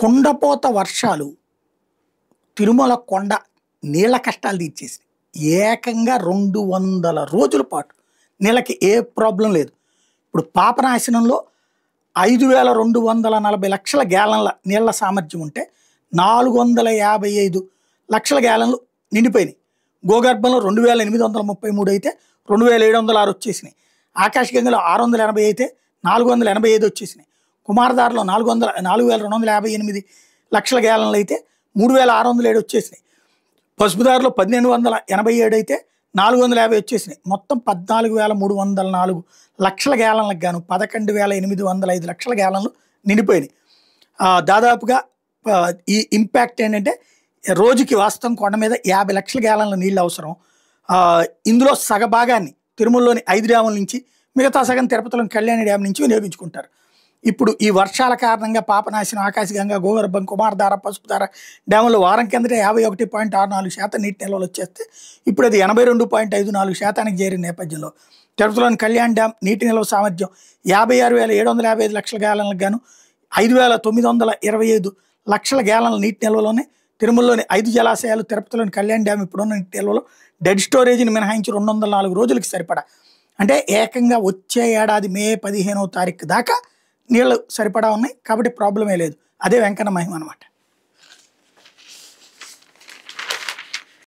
కుండపోత వర్షాలు తిరుమల కొండ నీళ్ల కష్టాలు తీర్చేసి ఏకంగా 200 రోజుల పాటు నీళ్ళకి ఏ ప్రాబ్లం లేదు. ఇప్పుడు పాపనాశనంలో 5,240 లక్షల గ్యాలన్ల నీళ్ల సామర్థ్యం ఉంటే 455 లక్షల గ్యాలన్లు నిండిపోయినాయి. గోగర్భంలో 2,833 అయితే 2,706 వచ్చేసినాయి. ఆకాశగంగలో 680 అయితే 485 వచ్చేసినాయి. కుమారధారలో 4,258 లక్షల గ్యాలన్లు అయితే 3,607 వచ్చేసినాయి. పసుపుదారిలో 1,887 అయితే 450 వచ్చేసినాయి. మొత్తం 14,304 లక్షల గ్యాలన్లకు గాను 11,805 లక్షల గ్యాలన్లు నిండిపోయినాయి. దాదాపుగా ఈ ఇంపాక్ట్ ఏంటంటే రోజుకి వాస్తవం కొండ మీద 50 లక్షల గ్యాలన్ల నీళ్ళు అవసరం. ఇందులో సగభాగాన్ని తిరుమలలోని 5 డ్యాముల నుంచి, మిగతా సగం తిరుపతిలోని కళ్యాణి డ్యామ్ నుంచి వినియోగించుకుంటారు. ఇప్పుడు ఈ వర్షాల కారణంగా పాపనాశనం, ఆకాశగంగా, గోగర్భం, కుమారధార, పసుపుధార డ్యాములు వారం కిందటే 51.64% నీటి నిల్వలు వచ్చేస్తే ఇప్పుడు అది 82.54% చేరిన నేపథ్యంలో తిరుపతిలోని కళ్యాణ్ డ్యామ్ నీటి నిల్వ సామర్థ్యం 56,755 లక్షల గ్యాలన్లకు గాను 5,925 లక్షల గ్యాలన్ల నీటి నిల్వలోనే. తిరుమలలోని 5 జలాశయాలు, తిరుపతిలోని కళ్యాణ్ డ్యామ్ ఇప్పుడున్న నీటి నిల్వలో డెడ్ స్టోరేజ్ని మినహాయించి 204 రోజులకి సరిపడా, అంటే ఏకంగా వచ్చే ఏడాది మే 15వ తారీఖు దాకా నీళ్ళు సరిపడా ఉన్నాయి. కాబట్టి ప్రాబ్లమే లేదు. అదే వెంకన్న మహిమ అనమాట.